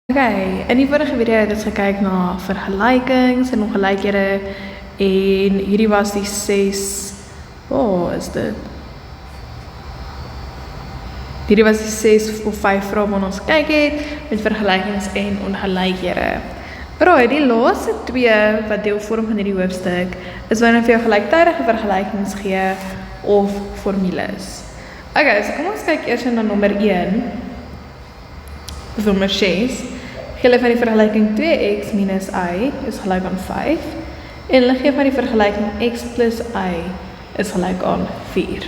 Okay, in die vorige video het ons gekyk na vergelykings en ongelykhede en hierdie was die 6, is dit? Hierdie was die 6 of 5 vrae wat ons gekyk het met vergelykings en ongelykhede. Alright, die laaste 2 wat deel vorm van hierdie hoofstuk is wanneer vir jou gelyktydige vergelykings gee of formules. Okay, so kom ons kyk eers na nommer 1. Of nommer 6. Gee hulle van die vergelyking 2x minus y is gelyk aan 5 en hulle gee van die vergelyking x plus y is gelyk aan 4.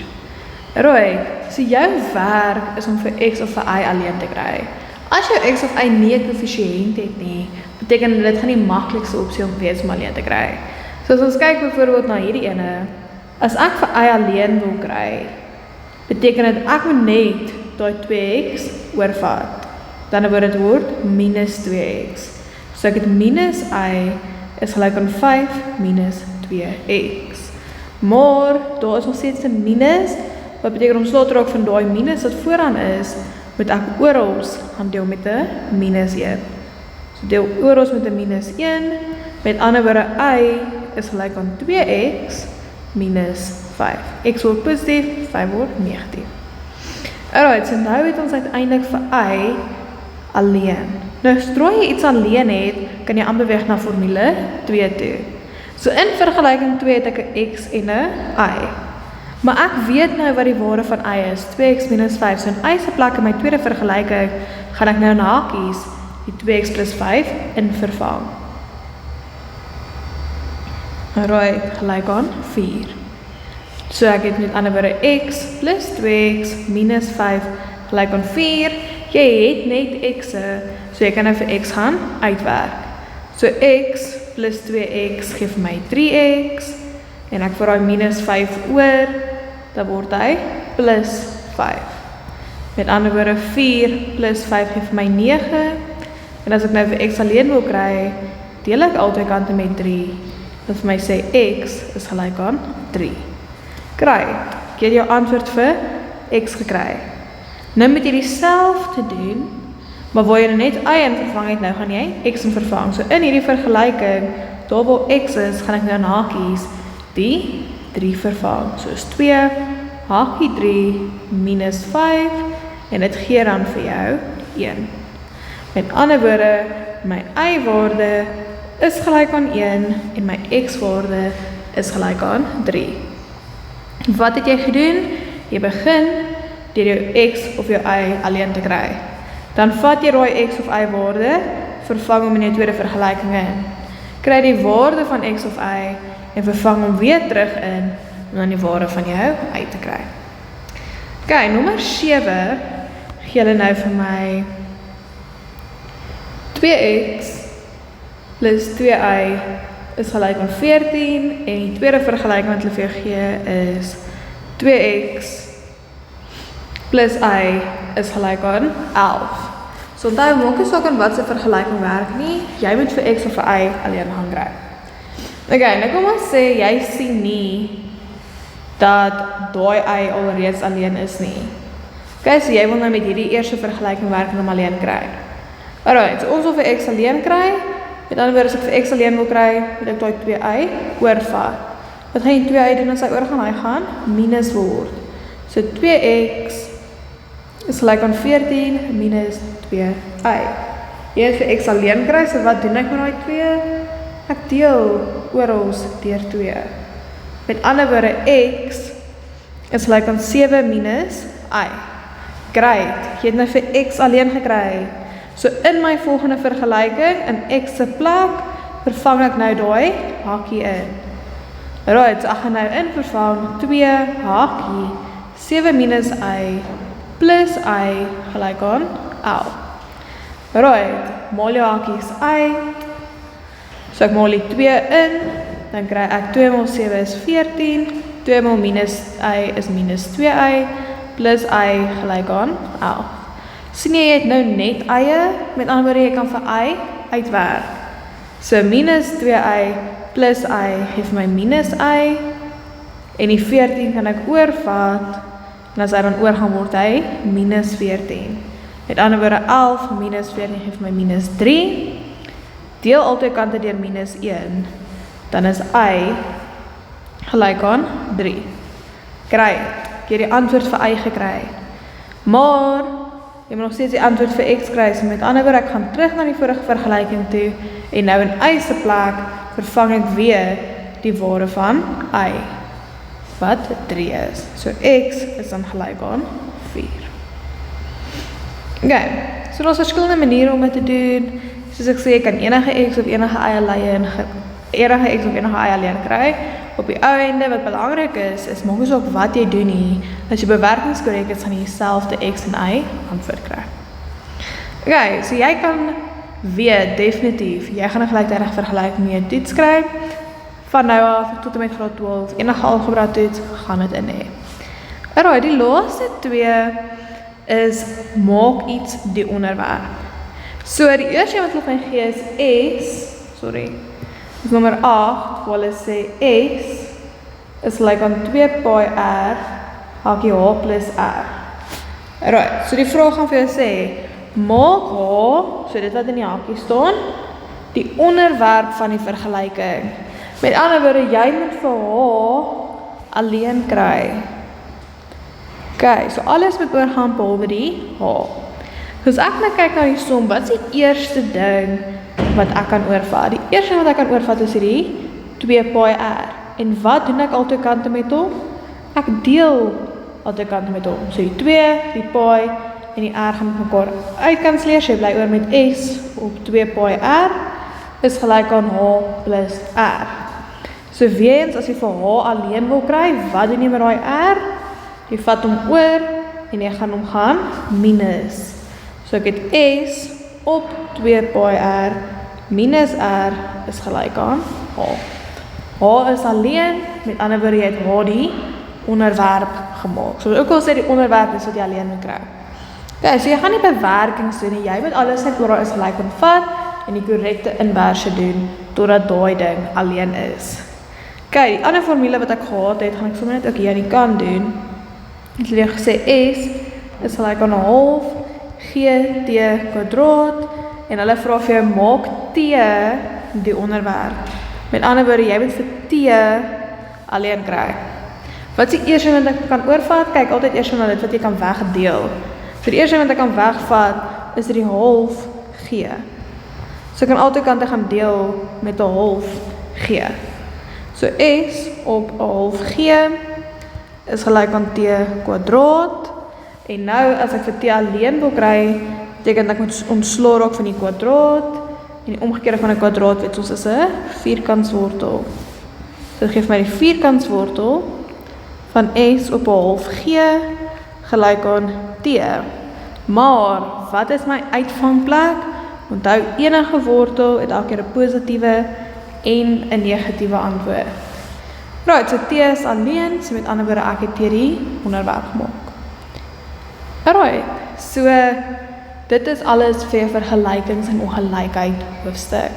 Right, so jou werk is om vir x of vir y alleen te kry. As jou x of y nie 'n koëffisiënt het nie, beteken dit gaan die maklikste opsie om wees om alleen te kry. So as ons kyk byvoorbeeld na hierdie ene, as ek vir y alleen wil kry, beteken dit ek moet net daai 2x oorvat. Dan word dit minus 2x. So ek het minus y is gelyk aan 5 minus 2x. Maar daar is nog steeds 'n minus, wat beteken om slot raak van daai minus wat vooraan is, moet ek oral gaan deel met 'n minus 1. So deel oral met 'n minus 1, met ander woorde y is gelyk aan 2x minus 5. X word positief, 5 word negatief. Alright, so nou het ons uiteindelik vir y alleen. Nou, sodra jy iets alleen het, kan jy aanbeweeg na formule 2 toe. So in vergelyking 2 het ek 'n x en 'n y. Maar ek weet nou wat die waarde van y is, 2x minus 5. So in y se plek in my tweede vergelyking, gaan ek nou na hakies die 2x plus 5 in vervang. Alright, gelyk aan 4. So ek het met ander woorde x plus 2x minus 5 gelyk aan 4. Jy het net x'e, so jy kan nou vir x gaan uitwerk. So x plus 2x gee vir my 3x, en ek vir daai minus 5 oor, dan word hy plus 5. Met ander woorde 4 plus 5 gee vir my 9, en as ek nou vir x alleen wil kry, deel ek albei kante met 3, wat vir my sê x is gelyk aan 3. Kry, ek het jou antwoord vir x gekry. Nou moet jy dieselfde doen, maar waar jy net y in vervang het, nou gaan jy x in vervang. So in hierdie vergelyking, daar waar x is, gaan ek nou na hakies die 3 vervang. So is 2, hakie 3, minus 5, en dit gee dan vir jou 1. Met ander woorde, my y-waarde is gelyk aan 1, en my x-waarde is gelyk aan 3. Wat het jy gedoen? Jy begin deur jou x of jou y alleen te kry. Dan vat jy daai x of y waarde, vervang hom in jou tweede vergelyking in. Kry die waarde van x of y en vervang hom weer terug in om dan die waarde van jou uit te kry. Ok, nommer 7 gee hulle nou vir my 2x plus 2y is gelyk aan 14 en die tweede vergelyking wat hulle vir jou gee is 2x plus y is gelyk aan 11. So onthou, maak nie saak aan wat se vergelyking werk nie, jy moet vir x of vir y alleen gaan kry. Ok, nou kom ons sê, jy sien nie dat daai y alreeds alleen is nie. Ok, so jy wil nou met hierdie eerste vergelyking werk en hom alleen kry. Alright, so ons wil vir x alleen kry, met ander woorde, as ek vir x alleen wil kry, moet ek daai 2y oorvat. Wat gaan jy 2y doen as hy oorgaan? Hy gaan minus word. So 2x is gelyk aan 14 minus 2y. Jy het vir x alleen kry, so wat doen ek met daai 2? Ek deel orals deur 2. Met ander woorde, x is gelyk aan 7 minus y. Great, jy het nou vir x alleen gekry. So in my volgende vergelyking, in x se plek, vervang ek nou daai hakie in. Right, so ek gaan nou in vervang 2 hakie 7 minus y plus y gelyk aan 11. Right, maal jou hakies uit. So ek maal die 2 in, dan kry ek 2 maal 7 is 14, 2 maal minus y is minus 2y, plus y gelyk aan 11. Sien jy het nou net eie, met ander woorde jy kan vir y uitwerk. So minus 2y plus y gee vir my minus y, en die 14 kan ek oorvat, en as hy dan oorgaan word hy minus 14. Met ander woorde 11 minus 14 gee vir my minus 3. Deel al twee kante deur minus 1. Dan is y gelyk aan 3. Kry het. Ek het die antwoord vir y gekry. Maar jy moet nog steeds die antwoord vir x kry. So met ander woorde, ek gaan terug na die vorige vergelyking toe en nou in y se plek vervang ek weer die waarde van y wat 3 is. So x is dan gelyk aan 4. Okay, so daar's verskillende maniere om dit te doen. Soos ek sê, jy kan enige x of enige y alleen kry. Op die ou einde wat belangrik is maak ons ook wat jy doen nie. As jy bewerkingskorrek is, gaan jy dieselfde x en y antwoord kry. Okay, so jy kan weet definitief, jy gaan 'n gelyktydige vergelyking met jou toets kry. Van nou af tot en met graad 12, enige algebra toets, gaan dit in hê. Alright, die laaste twee is maak iets die onderwerp. So die eerste wat hulle my gee is is nommer 8, waar hulle sê s is gelyk aan 2 pi r hakie h plus r. Alright, so die vraag gaan vir jou sê, maak h, so dit wat in die hakie staan, die onderwerp van die vergelyking. Met ander woorde, jy moet vir h alleen kry. Okay, so alles moet oorgaan behalwe die h. Dus ek nou kyk na die som, wat is die eerste ding wat ek kan oorvat? Die eerste wat ek kan oorvat is die 2 pi r. En wat doen ek al twee kante met hom? Ek deel al twee kante met hom. So die 2, die pi en die r gaan met mekaar uitkanselleer. So jy bly oor met s op 2 pi r is gelyk aan h plus r. So weer eens, as jy vir h alleen wil kry, wat doen jy met daai r? Jy vat hom oor en jy gaan hom gaan minus. So ek het s op 2 pi r minus r is gelyk aan h. H is alleen, met ander woorde, jy het h die onderwerp gemaak. So ook al sê die onderwerp is wat jy alleen moet kry. Okay, so jy gaan nie bewerkings doen nie, jy moet alles net oor daar is gelyk aan vat en die korrekte inverse doen totdat daai ding alleen is. Okay, die ander formule wat ek gehad het, gaan ek sommer net ook hier aan die kant doen. Het hulle gesê s is gelyk aan 1/2 gt kwadraat en hulle vra vir jou maak t die onderwerp. Met ander woorde, jy moet vir t alleen kry. Wat is die eerste wat ek kan oorvat? Kyk altyd eers na dit wat jy kan wegdeel. So die eerste wat ek kan wegvat is die 1/2 g. So ek kan altyd kante gaan deel met 1/2 g. So s op 1/2 g is gelyk aan t kwadraat. En nou as ek vir t alleen wil kry, beteken dat ek moet ontslaa raak van die kwadraat. En die omgekeerde van 'n kwadraat weet ons is 'n vierkantswortel. So dit gee my die vierkantswortel van s op 1/2 g gelyk aan t. Maar wat is my uitvangplek? Onthou, enige wortel het elke keer 'n positiewe en 'n negatiewe antwoord. Right, so t is alleen, so met ander woorde ek het die onderwerp gemaak. Alright, so dit is alles vir vergelykings en ongelykheid hoofstuk.